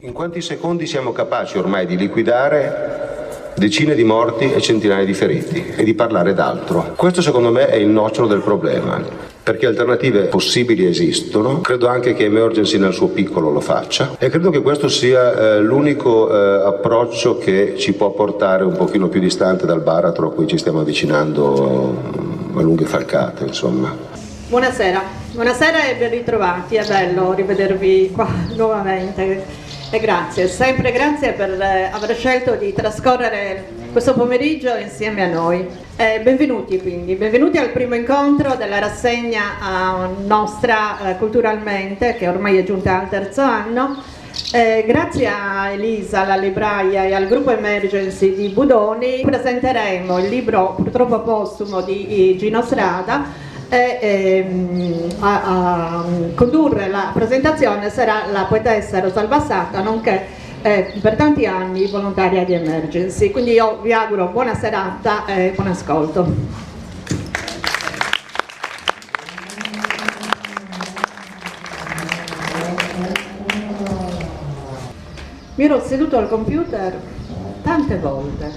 In quanti secondi siamo capaci ormai di liquidare decine di morti e centinaia di feriti e di parlare d'altro? Questo secondo me è il nocciolo del problema, perché alternative possibili esistono, credo anche che Emergency nel suo piccolo lo faccia e credo che questo sia l'unico approccio che ci può portare un pochino più distante dal baratro a cui ci stiamo avvicinando a lunghe falcate, insomma. Buonasera, buonasera e ben ritrovati, è bello rivedervi qua nuovamente. E grazie, sempre grazie per aver scelto di trascorrere questo pomeriggio insieme a noi. Benvenuti quindi, benvenuti al primo incontro della rassegna nostra culturalmente, che ormai è giunta al terzo anno. Grazie a Elisa, la libraia, e al gruppo Emergency di Budoni presenteremo il libro purtroppo postumo di Gino Strada. A condurre la presentazione sarà la poetessa Rosalba Sacca, nonché per tanti anni volontaria di Emergency. Quindi io vi auguro buona serata e buon ascolto. Mi ero seduto al computer tante volte,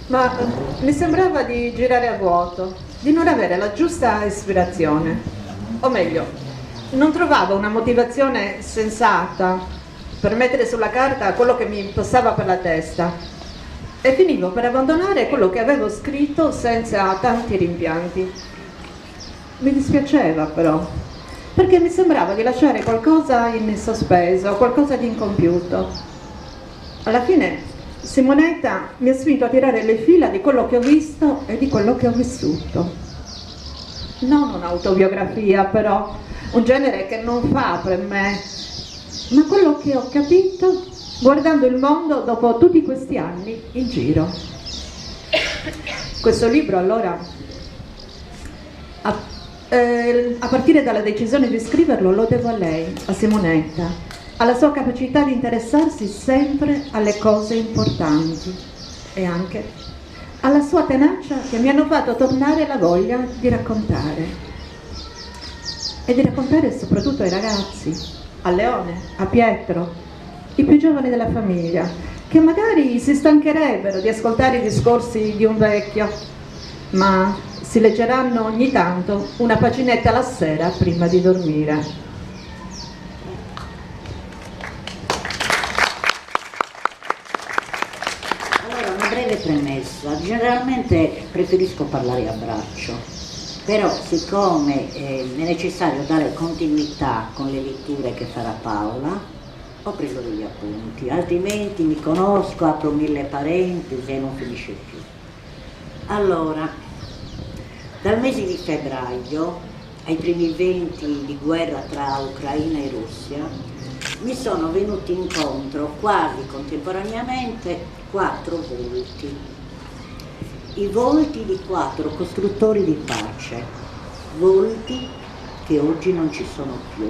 ma mi sembrava di girare a vuoto, di non avere la giusta ispirazione, o meglio, non trovavo una motivazione sensata per mettere sulla carta quello che mi passava per la testa e finivo per abbandonare quello che avevo scritto senza tanti rimpianti. Mi dispiaceva però, perché mi sembrava di lasciare qualcosa in sospeso, qualcosa di incompiuto. Alla fine Simonetta mi ha spinto a tirare le fila di quello che ho visto e di quello che ho vissuto. Non un'autobiografia però, un genere che non fa per me, ma quello che ho capito guardando il mondo dopo tutti questi anni in giro. Questo libro allora, a partire dalla decisione di scriverlo, lo devo a lei, a Simonetta, alla sua capacità di interessarsi sempre alle cose importanti e anche alla sua tenacia che mi hanno fatto tornare la voglia di raccontare e di raccontare soprattutto ai ragazzi, a Leone, a Pietro, i più giovani della famiglia, che magari si stancherebbero di ascoltare i discorsi di un vecchio, ma si leggeranno ogni tanto una paginetta la sera prima di dormire. Premessa, generalmente preferisco parlare a braccio, però siccome è necessario dare continuità con le letture che farà Paola, ho preso degli appunti, altrimenti mi conosco, apro 1000 parentesi e non finisce più. Allora, dal mese di febbraio ai primi venti di guerra tra Ucraina e Russia mi sono venuti incontro quasi contemporaneamente 4 volti, i volti di 4 costruttori di pace, volti che oggi non ci sono più.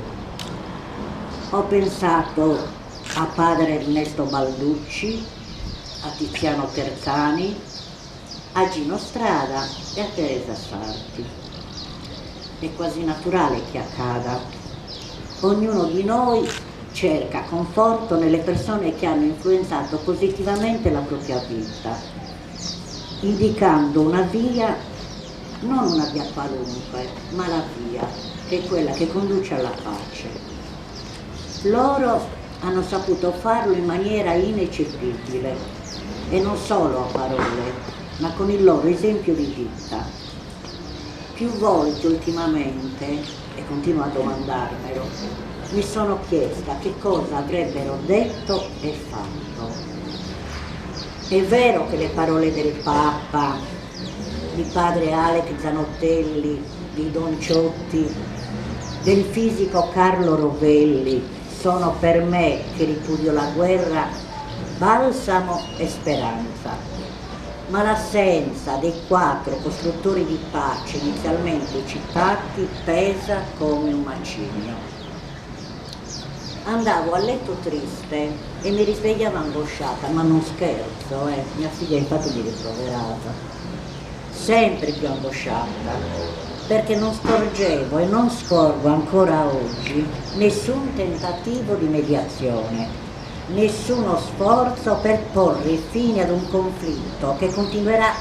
Ho pensato a padre Ernesto Balducci, a Tiziano Terzani, a Gino Strada e a Teresa Sarti. È quasi naturale che accada. Ognuno di noi cerca conforto nelle persone che hanno influenzato positivamente la propria vita, indicando una via, non una via qualunque, ma la via, che è quella che conduce alla pace. Loro hanno saputo farlo in maniera ineccepibile, e non solo a parole, ma con il loro esempio di vita. Più volte ultimamente, e continuo a domandarmelo, mi sono chiesta che cosa avrebbero detto e fatto. È vero che le parole del Papa, di padre Alex Zanottelli, di Don Ciotti, del fisico Carlo Rovelli sono per me, che ripudio la guerra, balsamo e speranza. Ma l'assenza dei 4 costruttori di pace inizialmente citati pesa come un macigno. Andavo a letto triste e mi risvegliavo angosciata, ma non scherzo, mia figlia infatti mi ritroverata, sempre più angosciata, perché non scorgevo e non scorgo ancora oggi nessun tentativo di mediazione, nessuno sforzo per porre fine ad un conflitto che continuerà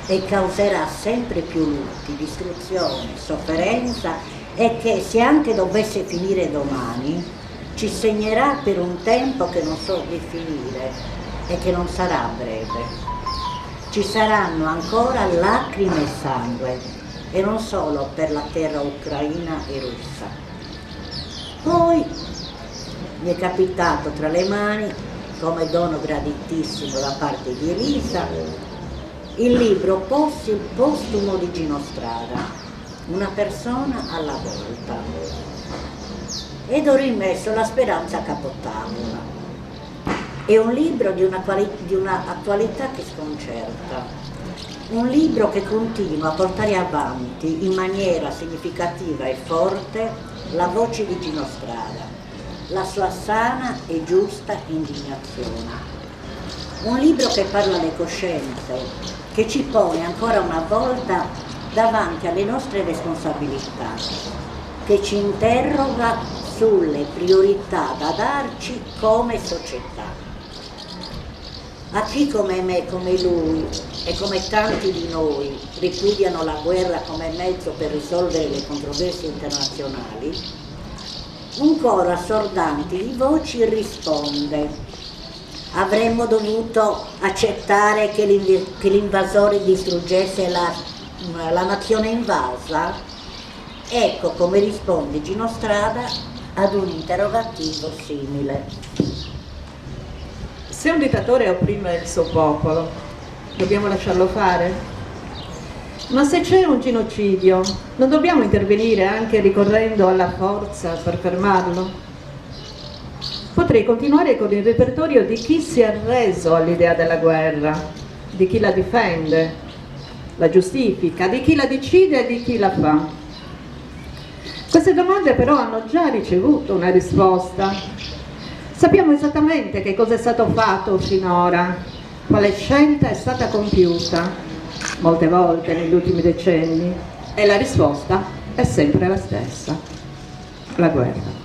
e causerà sempre più lutti, distruzione, sofferenza e che, se anche dovesse finire domani, ci segnerà per un tempo che non so definire e che non sarà breve. Ci saranno ancora lacrime e sangue, e non solo per la terra ucraina e russa. Poi mi è capitato tra le mani, come dono graditissimo da parte di Elisa, il libro postumo di Gino Strada, Una persona alla volta, ed ho rimesso La speranza a capotavola. È un libro di una attualità che sconcerta, un libro che continua a portare avanti in maniera significativa e forte la voce di Gino Strada, la sua sana e giusta indignazione. Un libro che parla alle coscienze, che ci pone ancora una volta davanti alle nostre responsabilità, che ci interroga sulle priorità da darci come società. A chi come me, come lui e come tanti di noi ripudiano la guerra come mezzo per risolvere le controversie internazionali, un coro assordante di voci risponde: avremmo dovuto accettare che l'invasore distruggesse la nazione invasa? Ecco come risponde Gino Strada ad un interrogativo simile. Se un dittatore opprime il suo popolo, dobbiamo lasciarlo fare? Ma se c'è un genocidio, non dobbiamo intervenire anche ricorrendo alla forza per fermarlo? Potrei continuare con il repertorio di chi si è arreso all'idea della guerra, di chi la difende, la giustifica, di chi la decide e di chi la fa. Queste domande però hanno già ricevuto una risposta. Sappiamo esattamente che cosa è stato fatto finora, quale scelta è stata compiuta, molte volte negli ultimi decenni, e la risposta è sempre la stessa: la guerra.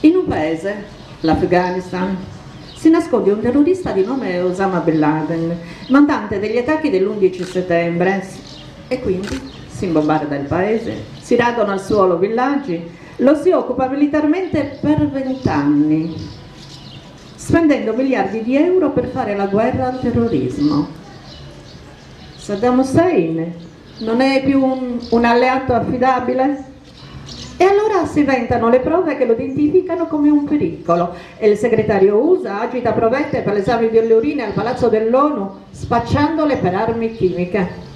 In un paese, l'Afghanistan, si nasconde un terrorista di nome Osama Bin Laden, mandante degli attacchi dell'11 settembre, e quindi si bombarda il paese, si radono al suolo villaggi, lo si occupa militarmente per 20 anni, spendendo miliardi di euro per fare la guerra al terrorismo. Saddam Hussein non è più un alleato affidabile? E allora si inventano le prove che lo identificano come un pericolo, e il segretario USA agita provette per l'esame delle urine al palazzo dell'ONU, spacciandole per armi chimiche.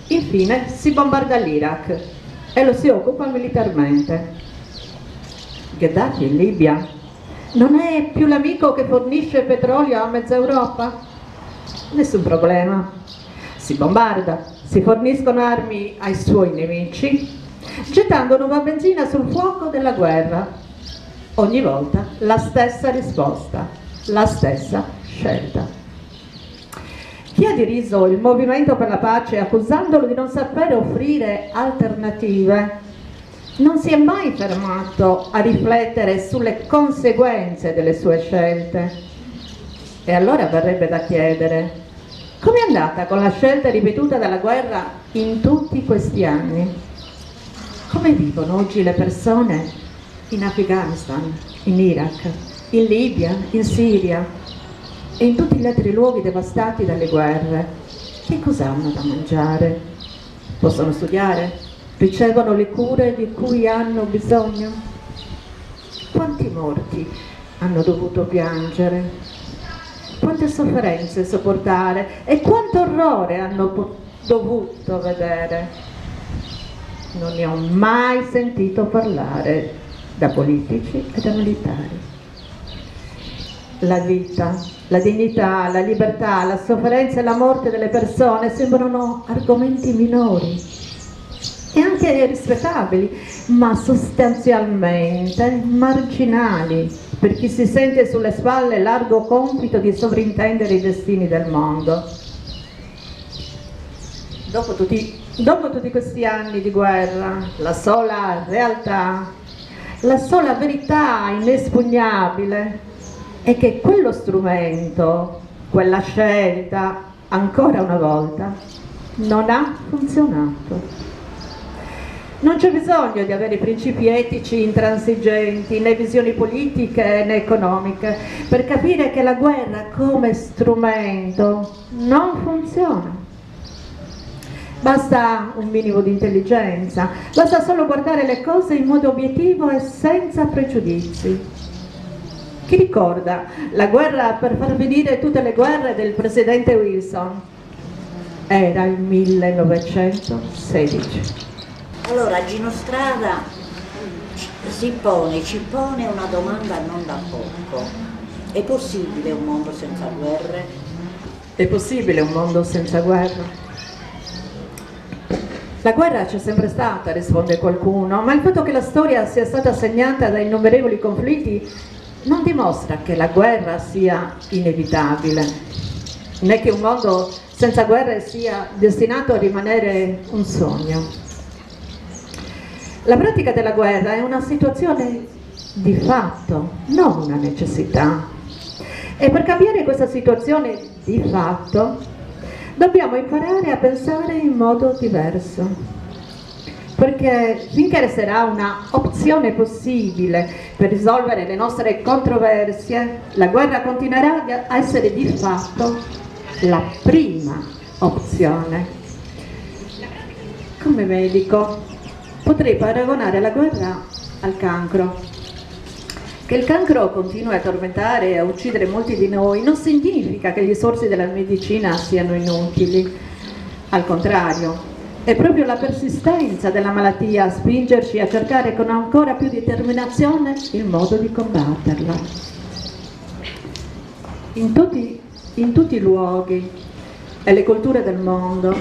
Infine si bombarda l'Iraq e lo si occupa militarmente. Gheddafi in Libia non è più l'amico che fornisce petrolio a mezza Europa? Nessun problema. Si bombarda, si forniscono armi ai suoi nemici, gettando nuova benzina sul fuoco della guerra. Ogni volta la stessa risposta, la stessa scelta. Chi ha diriso il movimento per la pace accusandolo di non sapere offrire alternative non si è mai fermato a riflettere sulle conseguenze delle sue scelte. E allora verrebbe da chiedere: com'è andata con la scelta ripetuta della guerra in tutti questi anni? Come vivono oggi le persone in Afghanistan, in Iraq, in Libia, in Siria e in tutti gli altri luoghi devastati dalle guerre? Che cosa hanno da mangiare? Possono studiare? Ricevono le cure di cui hanno bisogno? Quanti morti hanno dovuto piangere? Quante sofferenze sopportare e quanto orrore hanno dovuto vedere? Non ne ho mai sentito parlare da politici e da militari. La vita, la dignità, la libertà, la sofferenza e la morte delle persone sembrano argomenti minori e anche rispettabili, ma sostanzialmente marginali per chi si sente sulle spalle l'arduo compito di sovrintendere i destini del mondo. Dopo tutti questi anni di guerra, la sola realtà La sola verità inespugnabile è che quello strumento, quella scelta, ancora una volta, non ha funzionato. Non c'è bisogno di avere principi etici intransigenti, né visioni politiche né economiche, per capire che la guerra come strumento non funziona. Basta un minimo di intelligenza, basta solo guardare le cose in modo obiettivo e senza pregiudizi. Chi ricorda la guerra per far finire tutte le guerre del presidente Wilson? Era il 1916. Allora Gino Strada ci pone una domanda non da poco. È possibile un mondo senza guerre? È possibile un mondo senza guerra? La guerra c'è sempre stata, risponde qualcuno, ma il fatto che la storia sia stata segnata da innumerevoli conflitti non dimostra che la guerra sia inevitabile, né che un mondo senza guerre sia destinato a rimanere un sogno. La pratica della guerra è una situazione di fatto, non una necessità. E per cambiare questa situazione di fatto, dobbiamo imparare a pensare in modo diverso. Perché finché resterà una opzione possibile per risolvere le nostre controversie, la guerra continuerà a essere di fatto la prima opzione. Come medico, potrei paragonare la guerra al cancro. Che il cancro continui a tormentare e a uccidere molti di noi non significa che gli sforzi della medicina siano inutili. Al contrario, è proprio la persistenza della malattia a spingerci a cercare con ancora più determinazione il modo di combatterla. In tutti i luoghi e le culture del mondo,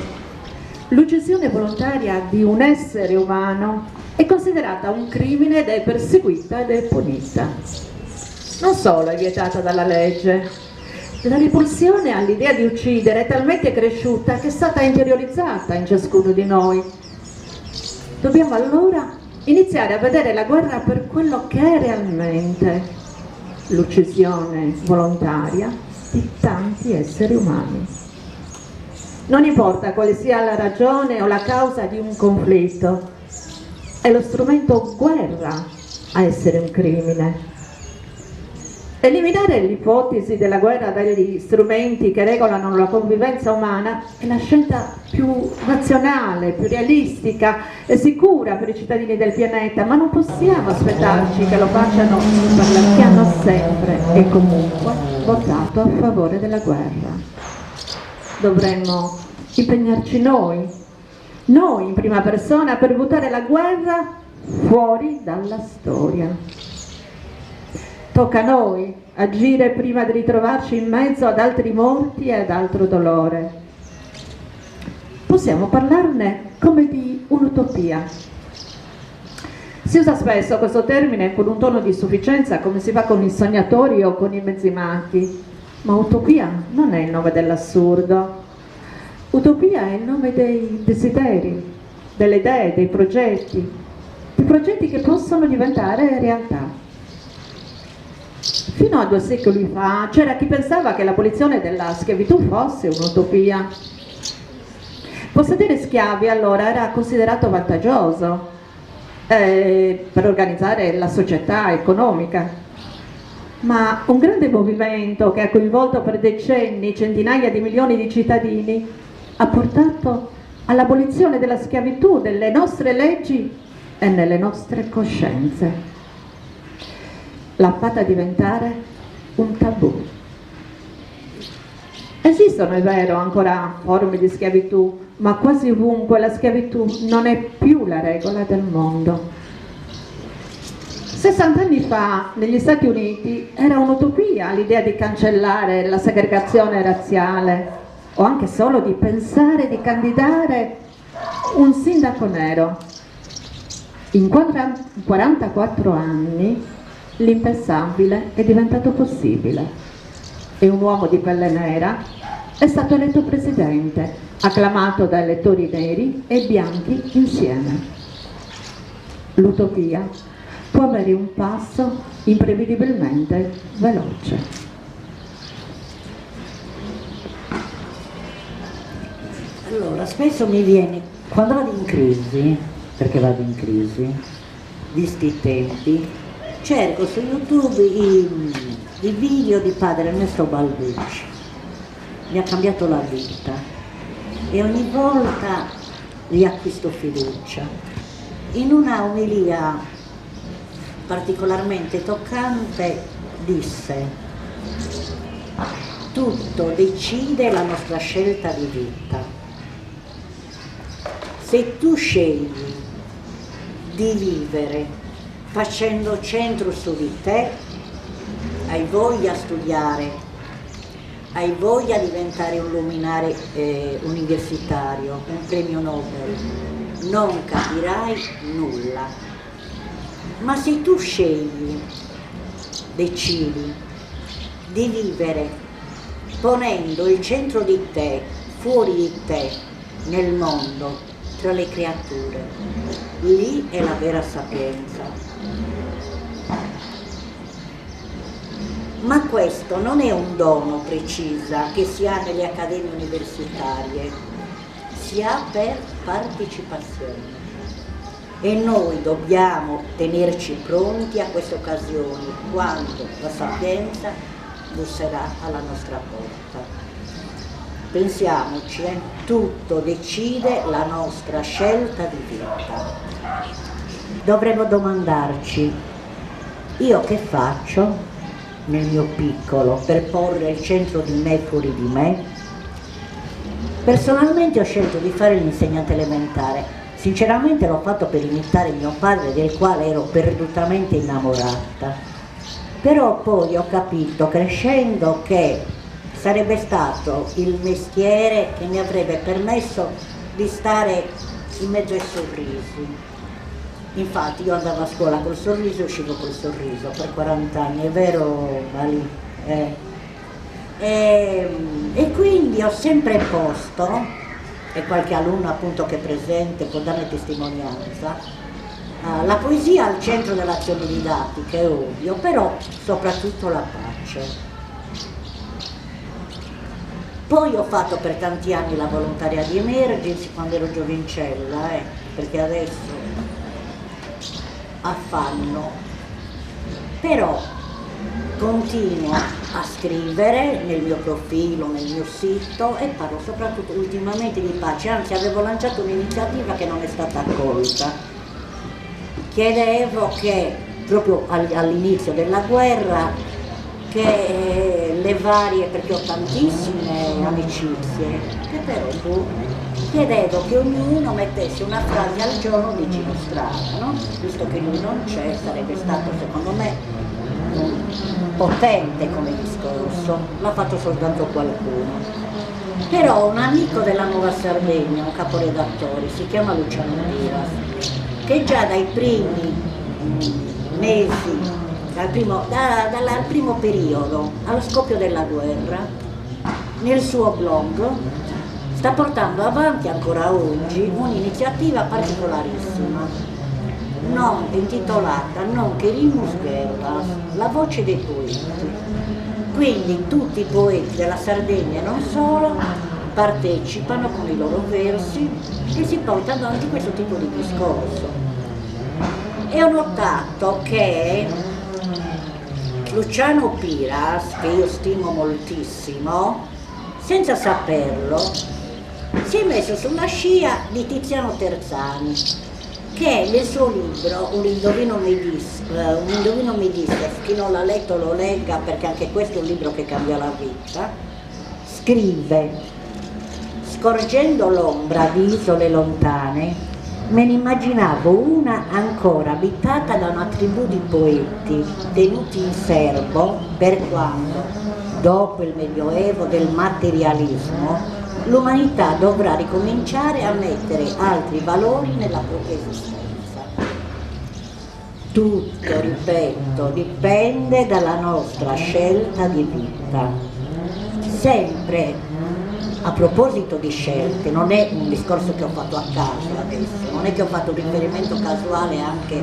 l'uccisione volontaria di un essere umano è considerata un crimine ed è perseguita ed è punita. Non solo è vietata dalla legge, la repulsione all'idea di uccidere è talmente cresciuta che è stata interiorizzata in ciascuno di noi. Dobbiamo allora iniziare a vedere la guerra per quello che è realmente, l'uccisione volontaria di tanti esseri umani. Non importa quale sia la ragione o la causa di un conflitto, è lo strumento guerra a essere un crimine. Eliminare l'ipotesi della guerra dagli strumenti che regolano la convivenza umana è la scelta più razionale, più realistica e sicura per i cittadini del pianeta, ma non possiamo aspettarci che lo facciano perché hanno sempre e comunque votato a favore della guerra. Dovremmo impegnarci noi in prima persona per buttare la guerra fuori dalla storia. Tocca a noi agire prima di ritrovarci in mezzo ad altri morti e ad altro dolore. Possiamo parlarne come di un'utopia. Si usa spesso questo termine con un tono di sufficienza, come si fa con i sognatori o con i mezzimati, ma utopia non è il nome dell'assurdo. Utopia è il nome dei desideri, delle idee, dei progetti che possono diventare realtà. Fino a 2 secoli fa c'era chi pensava che l'abolizione della schiavitù fosse un'utopia. Possedere schiavi allora era considerato vantaggioso per organizzare la società economica. Ma un grande movimento che ha coinvolto per decenni centinaia di milioni di cittadini ha portato all'abolizione della schiavitù nelle nostre leggi e nelle nostre coscienze. L'ha fatta diventare un tabù. Esistono, è vero, ancora forme di schiavitù, ma quasi ovunque la schiavitù non è più la regola del mondo. 60 anni fa negli Stati Uniti era un'utopia l'idea di cancellare la segregazione razziale o anche solo di pensare di candidare un sindaco nero. In 44 anni l'impensabile è diventato possibile e un uomo di pelle nera è stato eletto presidente, acclamato da elettori neri e bianchi insieme. L'utopia può può avere un passo imprevedibilmente veloce. Allora, spesso mi viene, quando vado in crisi, perché vado in crisi, visti i tempi, cerco su YouTube i video di padre Ernesto Balducci. Mi ha cambiato la vita e ogni volta gli acquisto fiducia. In una omelia particolarmente toccante disse: tutto decide la nostra scelta di vita. Se tu scegli di vivere facendo centro su di te, hai voglia a studiare, hai voglia di diventare un luminare universitario, un premio Nobel, non capirai nulla. Ma se tu scegli, decidi di vivere ponendo il centro di te, fuori di te, nel mondo, tra le creature, lì è la vera sapienza. Ma questo non è un dono precisa che si ha nelle accademie universitarie, si ha per partecipazione. E noi dobbiamo tenerci pronti a queste occasioni, quando la sapienza busserà alla nostra porta. Pensiamoci, tutto decide la nostra scelta di vita. Dovremmo domandarci: io che faccio nel mio piccolo per porre il centro di me fuori di me? Personalmente ho scelto di fare l'insegnante elementare. Sinceramente l'ho fatto per imitare mio padre, del quale ero perdutamente innamorata. Però poi ho capito, crescendo, che sarebbe stato il mestiere che mi avrebbe permesso di stare in mezzo ai sorrisi. Infatti io andavo a scuola col sorriso e uscivo col sorriso per 40 anni, è vero Mali? E quindi ho sempre posto, e qualche alunno appunto che è presente può darne testimonianza, la poesia al centro dell'azione didattica, è ovvio, però soprattutto la pace. Poi ho fatto per tanti anni la volontaria di Emergency quando ero giovincella, perché adesso affanno, però continuo a scrivere nel mio profilo, nel mio sito, e parlo soprattutto ultimamente di pace. Anzi, avevo lanciato un'iniziativa che non è stata accolta. Chiedevo che proprio all'inizio della guerra, che le varie, perché ho tantissime amicizie, che però chiedevo che ognuno mettesse una frase al giorno vicino strada, no? Visto che lui non c'è, sarebbe stato secondo me potente come discorso, l'ha fatto soltanto qualcuno. Però un amico della Nuova Sardegna, un caporedattore, si chiama Luciano Piras, che già dai primi mesi, dal primo periodo, allo scoppio della guerra, nel suo blog sta portando avanti ancora oggi un'iniziativa particolarissima, intitolata Non Querimus Guerras, la voce dei poeti. Quindi tutti i poeti della Sardegna e non solo partecipano con i loro versi e si porta avanti questo tipo di discorso. E ho notato che Luciano Piras, che io stimo moltissimo, senza saperlo, si è messo sulla scia di Tiziano Terzani, che nel suo libro Un indovino Medistes, chi non l'ha letto lo legga, perché anche questo è un libro che cambia la vita, scrive: scorgendo l'ombra di isole lontane, me ne immaginavo una ancora abitata da una tribù di poeti tenuti in serbo per quando, dopo il medioevo del materialismo, l'umanità dovrà ricominciare a mettere altri valori nella propria esistenza. Tutto, ripeto, dipende dalla nostra scelta di vita. Sempre A proposito di scelte, non è un discorso che ho fatto a caso adesso, non è che ho fatto un riferimento casuale anche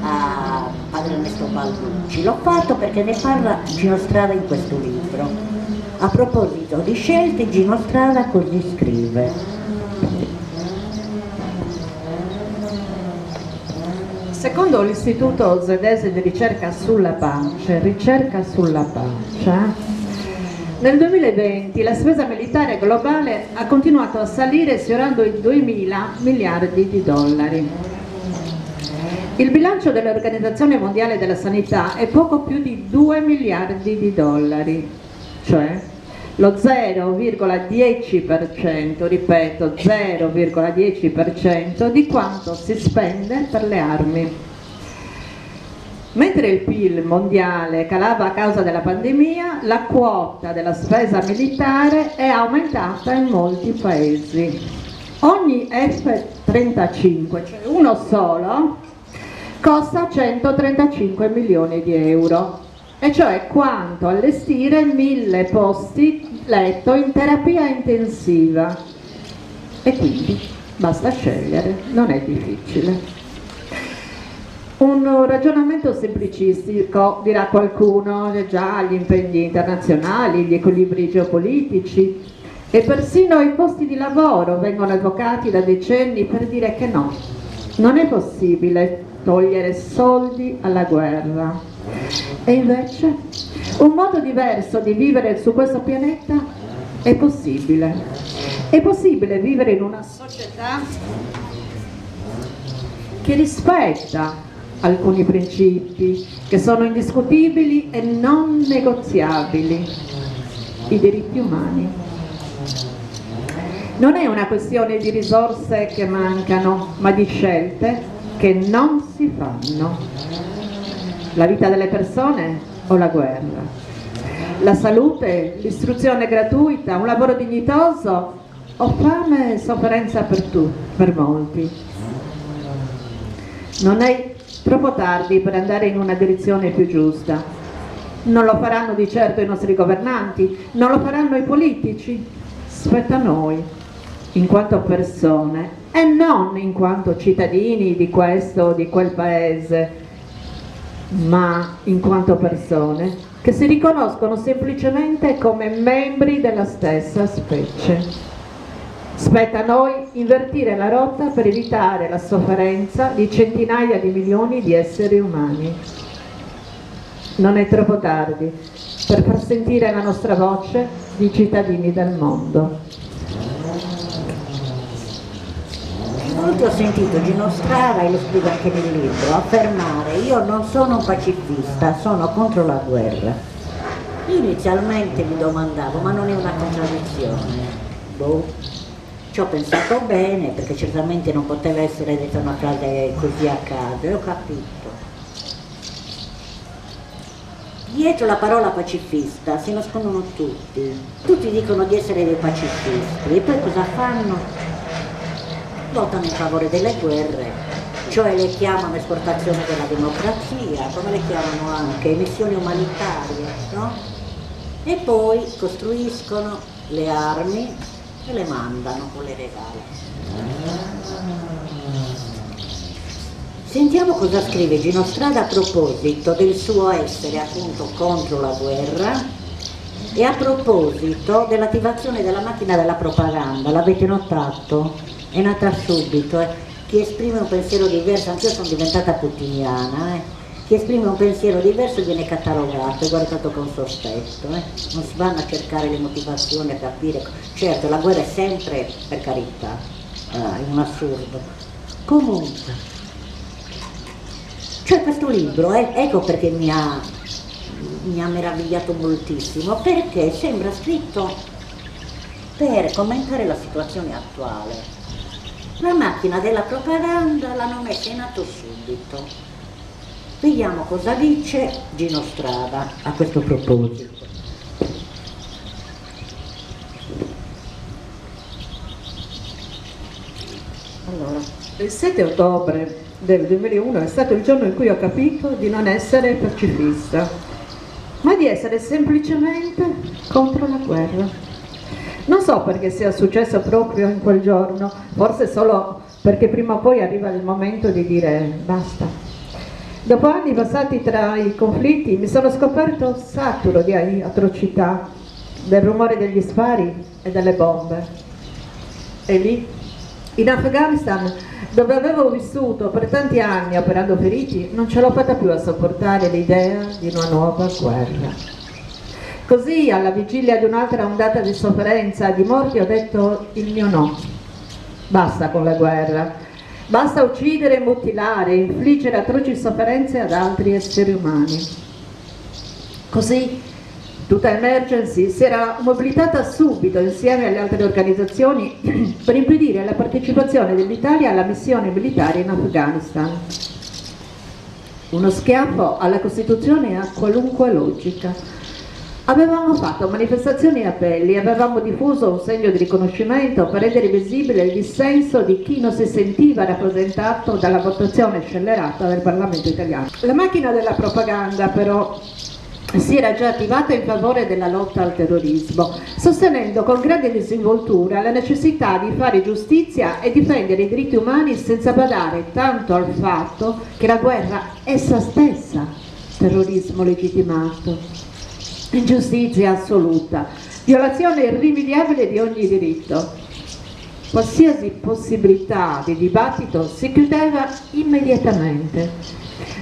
a padre Ernesto Balducci, l'ho fatto perché ne parla Gino Strada in questo libro. A proposito di scelte, Gino Strada così scrive: secondo l'Istituto svedese di ricerca sulla pace, nel 2020 la spesa militare globale ha continuato a salire sfiorando i 2.000 miliardi di dollari. Il bilancio dell'Organizzazione Mondiale della Sanità è poco più di 2 miliardi di dollari, cioè lo 0,10%, ripeto, 0,10% di quanto si spende per le armi. Mentre il PIL mondiale calava a causa della pandemia, la quota della spesa militare è aumentata in molti paesi. Ogni F-35, cioè uno solo, costa 135 milioni di euro, e cioè quanto allestire 1000 posti letto in terapia intensiva. E quindi basta scegliere, non è difficile. Un ragionamento semplicistico, dirà qualcuno, già gli impegni internazionali, gli equilibri geopolitici e persino i posti di lavoro vengono evocati da decenni per dire che no, non è possibile togliere soldi alla guerra. E invece un modo diverso di vivere su questo pianeta è possibile. È possibile vivere in una società che rispetta alcuni principi che sono indiscutibili e non negoziabili: i diritti umani. Non è una questione di risorse che mancano, ma di scelte che non si fanno. La vita delle persone o la guerra? La salute, l'istruzione gratuita, un lavoro dignitoso o fame e sofferenza per molti? Non è troppo tardi per andare in una direzione più giusta. Non lo faranno di certo i nostri governanti, non lo faranno i politici. Spetta a noi, in quanto persone, e non in quanto cittadini di questo o di quel paese, ma in quanto persone che si riconoscono semplicemente come membri della stessa specie. Spetta a noi invertire la rotta per evitare la sofferenza di centinaia di milioni di esseri umani. Non è troppo tardi per far sentire la nostra voce di cittadini del mondo. Oggi ho sentito Gino Strada, e lo scrivo anche nel libro, affermare: io non sono un pacifista, sono contro la guerra. Io inizialmente mi domandavo, ma non è una contraddizione? Boh. Ci ho pensato bene, perché certamente non poteva essere detta una frase così a caso, e ho capito. Dietro la parola pacifista si nascondono tutti. Tutti dicono di essere dei pacifisti, e poi cosa fanno? Votano in favore delle guerre, cioè le chiamano esportazione della democrazia, come le chiamano anche missioni umanitarie, no? E poi costruiscono le armi e le mandano o le regalano. Sentiamo cosa scrive Gino Strada a proposito del suo essere appunto contro la guerra e a proposito dell'attivazione della macchina della propaganda. L'avete notato? È nata subito. Chi esprime un pensiero diverso, anch'io sono diventata putiniana, chi esprime un pensiero diverso viene catalogato e guardato con sospetto, non si vanno a cercare le motivazioni, a capire. Certo, la guerra è sempre, per carità, è un assurdo. Comunque, cioè questo libro, ecco perché mi ha meravigliato moltissimo, perché sembra scritto per commentare la situazione attuale. La macchina della propaganda l'hanno messa in atto subito. Vediamo cosa dice Gino Strada a questo proposito. Allora, il 7 ottobre del 2001 è stato il giorno in cui ho capito di non essere pacifista, ma di essere semplicemente contro la guerra. Non so perché sia successo proprio in quel giorno, forse solo perché prima o poi arriva il momento di dire basta. Dopo anni passati tra i conflitti mi sono scoperto saturo di atrocità, del rumore degli spari e delle bombe. E lì, in Afghanistan, dove avevo vissuto per tanti anni operando feriti, non ce l'ho fatta più a sopportare l'idea di una nuova guerra. Così, alla vigilia di un'altra ondata di sofferenza, di morti, ho detto il mio no. Basta con la guerra, basta uccidere, mutilare, infliggere atroci sofferenze ad altri esseri umani. Così, tutta Emergency si era mobilitata subito insieme alle altre organizzazioni per impedire la partecipazione dell'Italia alla missione militare in Afghanistan. Uno schiaffo alla Costituzione e a qualunque logica. Avevamo fatto manifestazioni e appelli, avevamo diffuso un segno di riconoscimento per rendere visibile il dissenso di chi non si sentiva rappresentato dalla votazione scellerata del Parlamento italiano. La macchina della propaganda però si era già attivata in favore della lotta al terrorismo, sostenendo con grande disinvoltura la necessità di fare giustizia e difendere i diritti umani senza badare tanto al fatto che la guerra è essa stessa terrorismo legittimato. Ingiustizia assoluta, violazione irrimediabile di ogni diritto. Qualsiasi possibilità di dibattito si chiudeva immediatamente.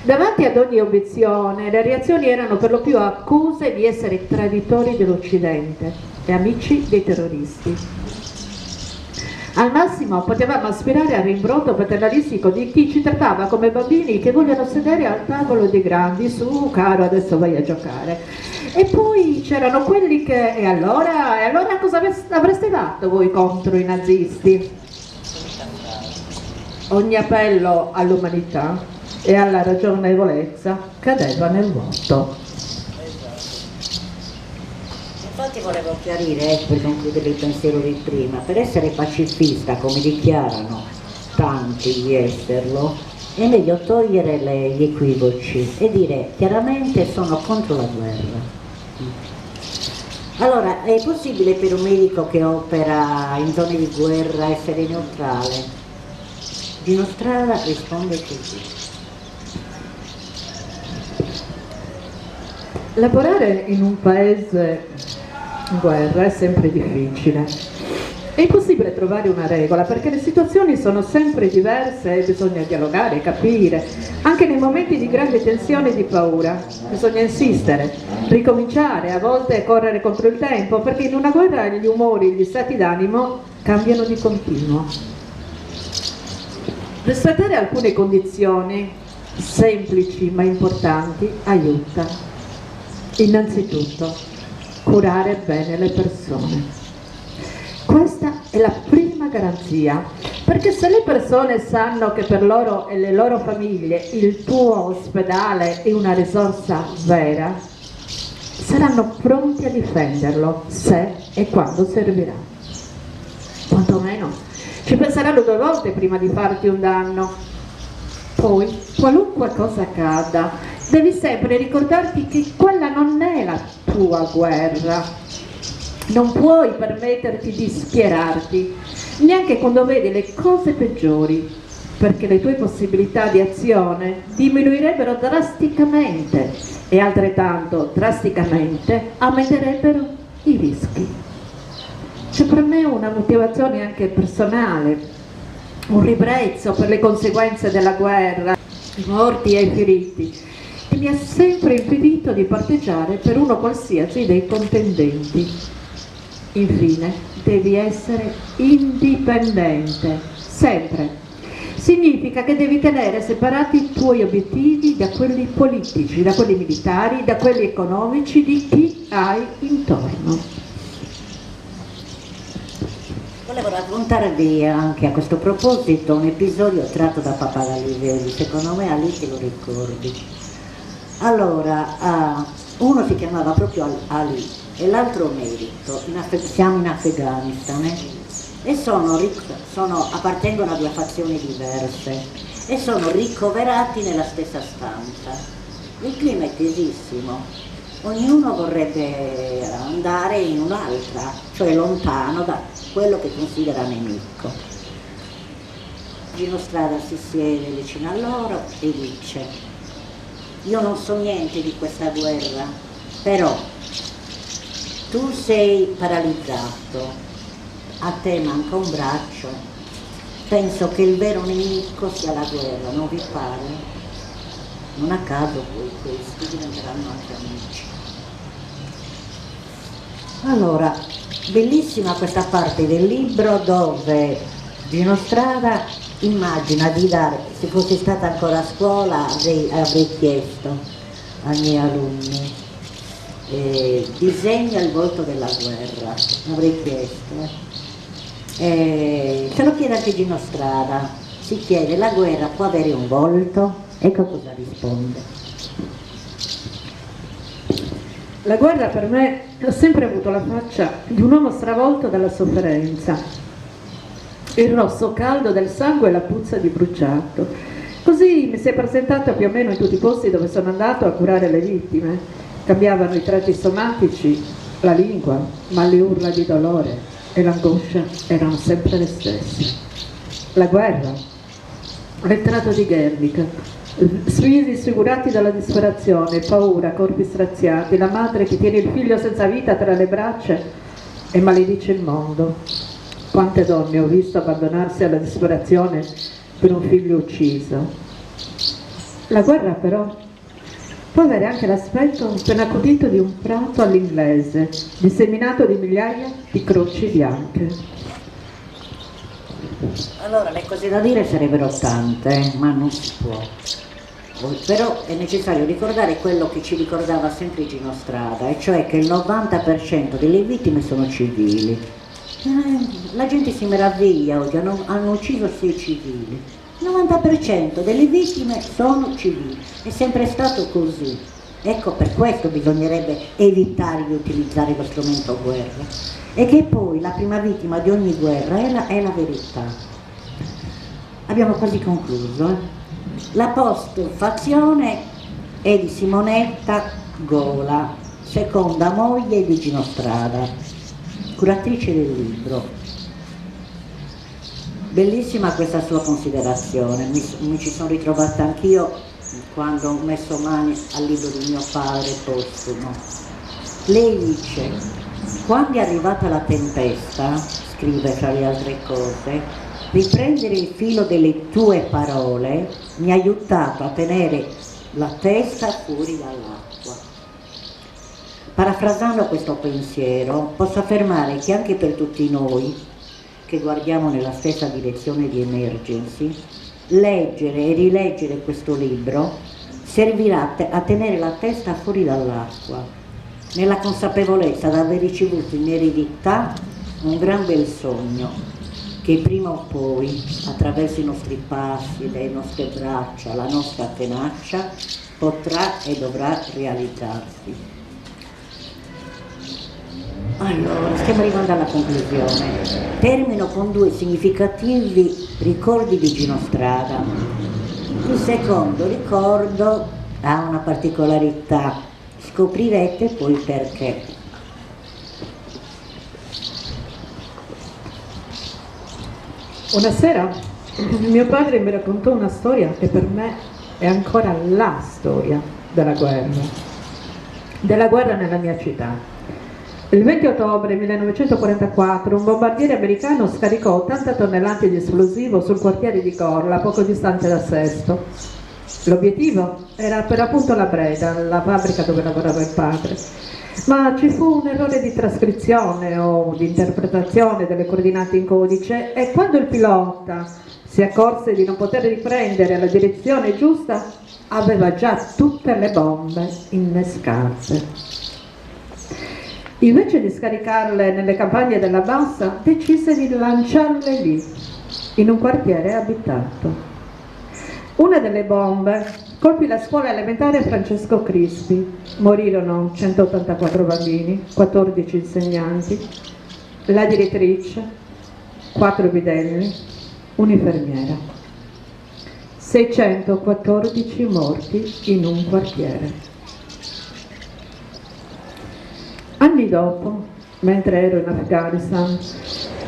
Davanti ad ogni obiezione le reazioni erano per lo più accuse di essere traditori dell'Occidente e amici dei terroristi. Al massimo potevamo aspirare al rimbrodo paternalistico di chi ci trattava come bambini che vogliono sedere al tavolo dei grandi, su caro adesso vai a giocare. E poi c'erano quelli che, e allora cosa avreste fatto voi contro i nazisti? Ogni appello all'umanità e alla ragionevolezza cadeva nel vuoto. Infatti volevo chiarire, per concludere il pensiero di prima, per essere pacifista, come dichiarano tanti di esserlo, è meglio togliere gli equivoci e dire chiaramente sono contro la guerra. Allora, è possibile per un medico che opera in zone di guerra essere neutrale? Gino Strada risponde così. Lavorare in un paese in guerra è sempre difficile. È impossibile trovare una regola perché le situazioni sono sempre diverse e bisogna dialogare, capire. Anche nei momenti di grande tensione e di paura bisogna insistere, ricominciare, a volte correre contro il tempo, perché in una guerra gli umori, gli stati d'animo cambiano di continuo. Rispettare alcune condizioni semplici ma importanti aiuta. Innanzitutto, curare bene le persone. Questa è la prima garanzia, perché se le persone sanno che per loro e le loro famiglie il tuo ospedale è una risorsa vera, saranno pronti a difenderlo se e quando servirà. Quantomeno ci penseranno 2 volte prima di farti un danno. Poi, qualunque cosa accada, devi sempre ricordarti che quella non è la tua guerra. Non puoi permetterti di schierarti, neanche quando vedi le cose peggiori, perché le tue possibilità di azione diminuirebbero drasticamente e altrettanto drasticamente aumenterebbero i rischi. C'è per me una motivazione anche personale, un ribrezzo per le conseguenze della guerra, i morti e i feriti, che mi ha sempre impedito di parteggiare per uno qualsiasi dei contendenti. Infine, devi essere indipendente, sempre. Significa che devi tenere separati i tuoi obiettivi da quelli politici, da quelli militari, da quelli economici, di chi hai intorno. Volevo raccontarvi anche a questo proposito un episodio tratto da Papa Galilei, secondo me Ali te lo ricordi. Allora, uno si chiamava proprio Ali e l'altro Merito, siamo in Afghanistan e appartengono a 2 fazioni diverse e sono ricoverati nella stessa stanza. Il clima è tesissimo ognuno vorrebbe andare in un'altra, cioè lontano da quello che considera nemico. Gino Strada si siede vicino a loro e dice: io non so niente di questa guerra, però tu sei paralizzato, a te manca un braccio, penso che il vero nemico sia la guerra, non vi pare? Non a caso poi questi diventeranno anche amici. Allora, bellissima questa parte del libro dove Gino Strada immagina di dare, se fossi stata ancora a scuola avrei chiesto ai miei alunni, disegna il volto della guerra, avrei chiesto. Se lo chiede anche Gino Strada, si chiede: la guerra può avere un volto? Ecco cosa risponde. La guerra per me ha sempre avuto la faccia di un uomo stravolto dalla sofferenza, il rosso caldo del sangue e la puzza di bruciato. Così mi si è presentato più o meno in tutti i posti dove sono andato a curare le vittime. Cambiavano i tratti somatici, la lingua, ma le urla di dolore e l'angoscia erano sempre le stesse. La guerra, ritratto di Guernica, svisi sfigurati dalla disperazione, paura, corpi straziati, la madre che tiene il figlio senza vita tra le braccia e maledice il mondo. Quante donne ho visto abbandonarsi alla disperazione per un figlio ucciso. La guerra però può avere anche l'aspetto appena accudito di un prato all'inglese, disseminato di migliaia di croci bianche. Allora, le cose da dire sarebbero tante, ma non si può. Però è necessario ricordare quello che ci ricordava sempre Gino Strada, e cioè che il 90% delle vittime sono civili. La gente si meraviglia oggi, hanno ucciso 6 civili. Il 90% delle vittime sono civili, è sempre stato così. Ecco, per questo bisognerebbe evitare di utilizzare lo strumento guerra. E che poi la prima vittima di ogni guerra è la verità. Abbiamo quasi concluso. La postfazione è di Simonetta Gola, seconda moglie di Gino Strada, curatrice del libro. Bellissima questa sua considerazione, mi ci sono ritrovata anch'io quando ho messo mano al libro di mio padre postumo. Lei dice: quando è arrivata la tempesta, scrive fra le altre cose, riprendere il filo delle tue parole mi ha aiutato a tenere la testa fuori dall'acqua. Parafrasando questo pensiero, posso affermare che anche per tutti noi, che guardiamo nella stessa direzione di Emergency, leggere e rileggere questo libro servirà a tenere la testa fuori dall'acqua, nella consapevolezza di aver ricevuto in eredità un gran bel sogno che prima o poi, attraverso i nostri passi, le nostre braccia, la nostra tenacia, potrà e dovrà realizzarsi. Allora, stiamo arrivando alla conclusione. Termino con 2 significativi ricordi di Gino Strada. Il secondo ricordo ha una particolarità, scoprirete poi perché. Una sera mio padre mi raccontò una storia che per me è ancora la storia della guerra nella mia città. Il 20 ottobre 1944 un bombardiere americano scaricò 80 tonnellate di esplosivo sul quartiere di Corla, poco distante da Sesto. L'obiettivo era per l'appunto la Breda, la fabbrica dove lavorava il padre. Ma ci fu un errore di trascrizione o di interpretazione delle coordinate in codice e quando il pilota si accorse di non poter riprendere la direzione giusta, aveva già tutte le bombe innescate. Invece di scaricarle nelle campagne della Bassa, decise di lanciarle lì, in un quartiere abitato. Una delle bombe colpì la scuola elementare Francesco Crispi. Morirono 184 bambini, 14 insegnanti, la direttrice, 4 bidelli, un'infermiera. 614 morti in un quartiere. Anni dopo, mentre ero in Afghanistan,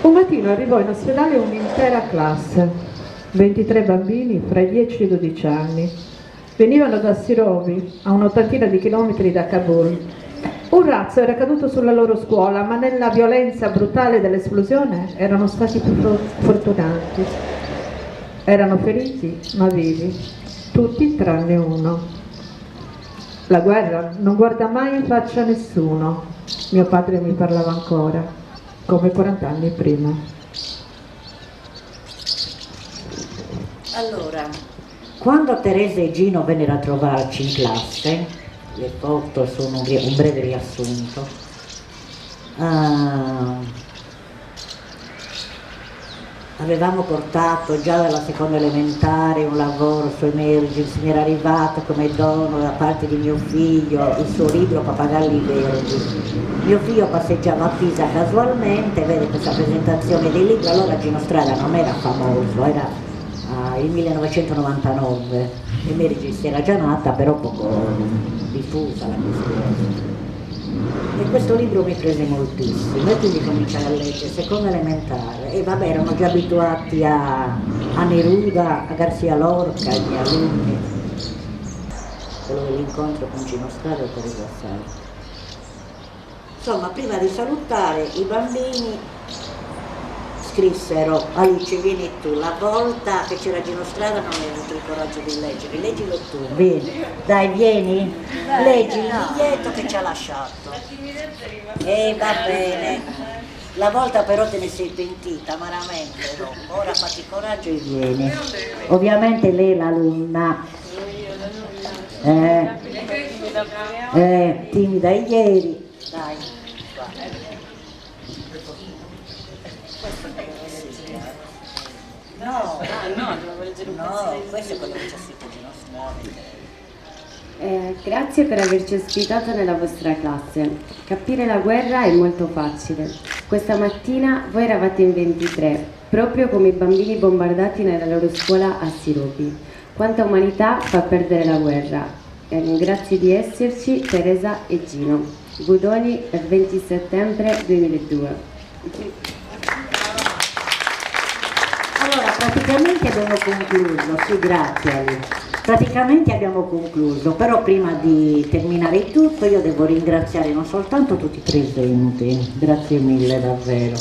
un mattino arrivò in ospedale un'intera classe, 23 bambini fra i 10 e i 12 anni. Venivano da Sirovi, a un'ottantina di chilometri da Kabul. Un razzo era caduto sulla loro scuola, ma nella violenza brutale dell'esplosione erano stati più fortunati. Erano feriti, ma vivi, tutti tranne uno. La guerra non guarda mai in faccia a nessuno. Mio padre mi parlava ancora, come 40 anni prima. Allora, quando Teresa e Gino vennero a trovarci in classe, le foto sono un breve riassunto, avevamo portato già dalla seconda elementare un lavoro su Emergency, mi era arrivato come dono da parte di mio figlio il suo libro Pappagalli Verdi. Mio figlio passeggiava a Pisa casualmente, vede questa presentazione del libro, allora Gino Strada non era famoso, era il 1999, Emergency era già nata, però poco diffusa la questione. E questo libro mi prese moltissimo e quindi cominciai a leggere, seconda elementare, e vabbè, erano già abituati a Neruda, a Garcia Lorca, i miei alunni. Quello dell'incontro con Gino Strada e Teresa Sarti. Insomma, prima di salutare i bambini scrissero: Alice, vieni tu, la volta che c'era Gino Strada non hai avuto il coraggio di leggere, leggilo tu, vieni, dai, vieni, leggi il biglietto che ci ha lasciato. E va bene, la volta però te ne sei pentita amaramente dopo, ora fatti coraggio e vieni. Ovviamente lei è l'alunna, timida ieri, dai. No, questo è quello che ci ha scritto Gino Strada. Grazie per averci ospitato nella vostra classe. Capire la guerra è molto facile. Questa mattina voi eravate in 23, proprio come i bambini bombardati nella loro scuola a Siropi. Quanta umanità fa perdere la guerra. Grazie di esserci, Teresa e Gino. Budoni, 20 settembre 2002. Allora, praticamente abbiamo concluso, sì, grazie Ali. Praticamente abbiamo concluso, però prima di terminare tutto io devo ringraziare non soltanto tutti i presenti, grazie mille davvero,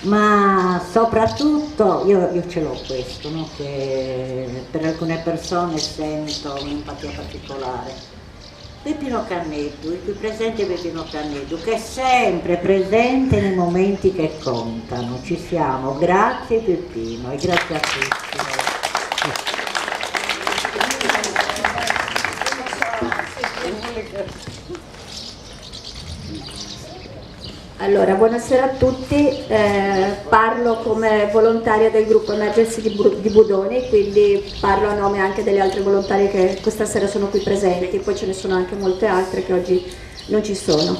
ma soprattutto io ce l'ho questo, no? Che per alcune persone sento un'empatia particolare. Peppino Canneddu, il più presente è Peppino Canneddu, che è sempre presente nei momenti che contano. Ci siamo, grazie Peppino e grazie a tutti. Allora, buonasera a tutti, parlo come volontaria del gruppo Emergency di Budoni, quindi parlo a nome anche delle altre volontarie che questa sera sono qui presenti, poi ce ne sono anche molte altre che oggi non ci sono.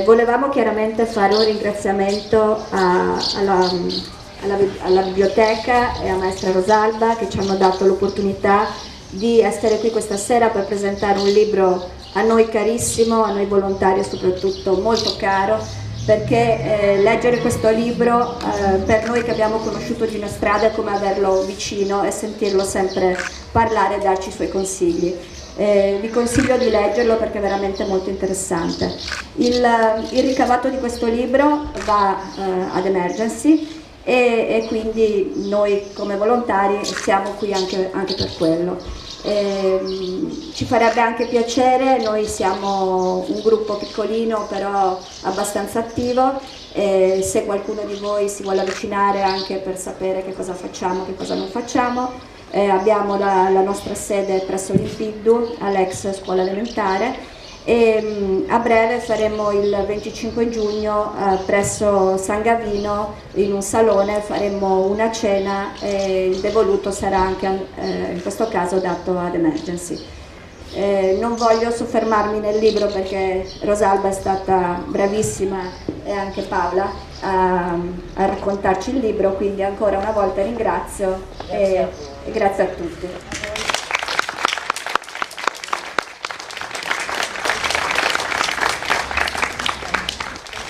Volevamo chiaramente fare un ringraziamento alla biblioteca e a maestra Rosalba che ci hanno dato l'opportunità di essere qui questa sera per presentare un libro a noi carissimo, a noi volontari soprattutto molto caro, perché leggere questo libro per noi che abbiamo conosciuto Gino Strada è come averlo vicino e sentirlo sempre parlare e darci i suoi consigli. Vi consiglio di leggerlo perché è veramente molto interessante. Il ricavato di questo libro va ad Emergency e quindi noi come volontari siamo qui anche per quello. Ci farebbe anche piacere, noi siamo un gruppo piccolino però abbastanza attivo, se qualcuno di voi si vuole avvicinare anche per sapere che cosa facciamo, che cosa non facciamo, abbiamo la nostra sede presso l'Impiddu all'ex scuola elementare e a breve faremo il 25 giugno presso San Gavino in un salone, faremo una cena e il devoluto sarà anche in questo caso dato ad Emergency. Non voglio soffermarmi nel libro perché Rosalba è stata bravissima e anche Paola a raccontarci il libro, quindi ancora una volta ringrazio e grazie a tutti.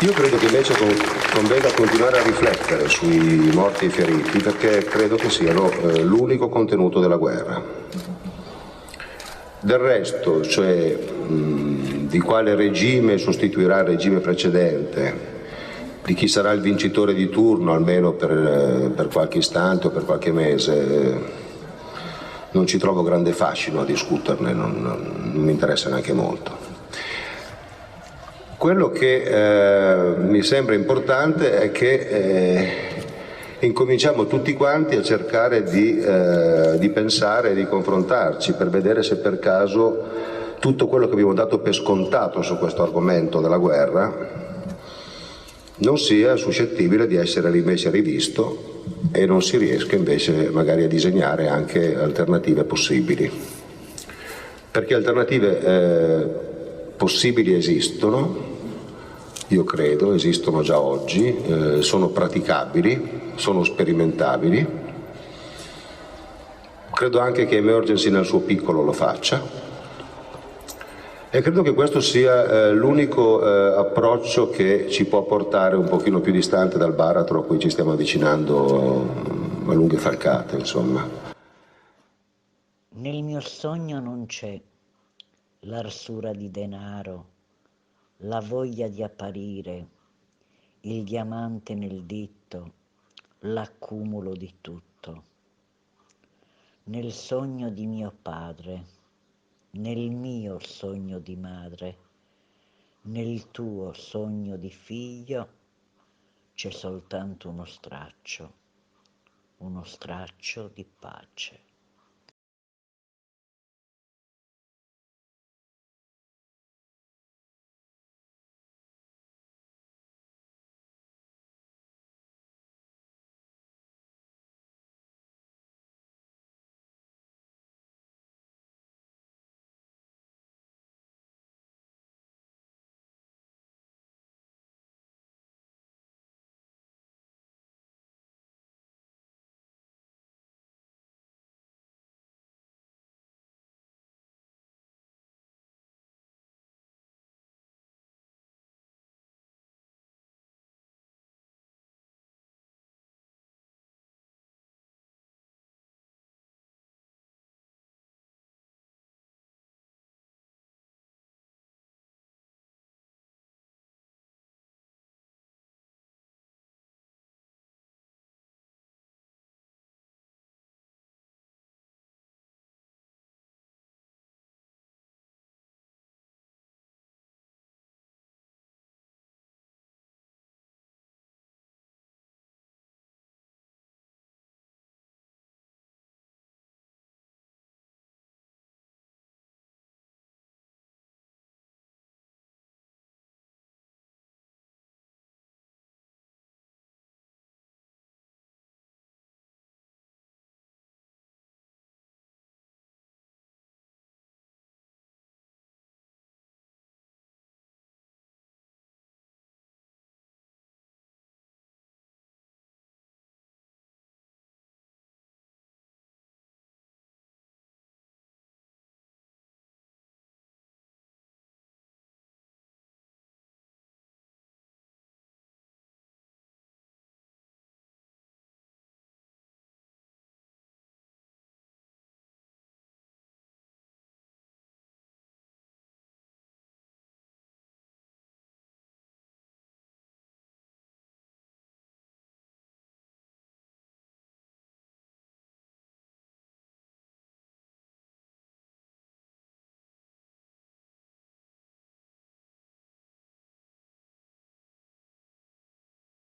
Io credo che invece convenga continuare a riflettere sui morti e i feriti, perché credo che siano l'unico contenuto della guerra. Del resto, cioè di quale regime sostituirà il regime precedente, di chi sarà il vincitore di turno, almeno per qualche istante o per qualche mese, non ci trovo grande fascino a discuterne, non mi interessa neanche molto. Quello che mi sembra importante è che incominciamo tutti quanti a cercare di pensare e di confrontarci per vedere se per caso tutto quello che abbiamo dato per scontato su questo argomento della guerra non sia suscettibile di essere rimesso e rivisto e non si riesca invece magari a disegnare anche alternative possibili. Perché alternative possibili esistono, io credo, esistono già oggi, sono praticabili, sono sperimentabili. Credo anche che Emergency nel suo piccolo lo faccia. E credo che questo sia l'unico approccio che ci può portare un pochino più distante dal baratro a cui ci stiamo avvicinando a lunghe falcate, insomma. Nel mio sogno non c'è l'arsura di denaro, la voglia di apparire, il diamante nel dito, l'accumulo di tutto. Nel sogno di mio padre, nel mio sogno di madre, nel tuo sogno di figlio c'è soltanto uno straccio di pace.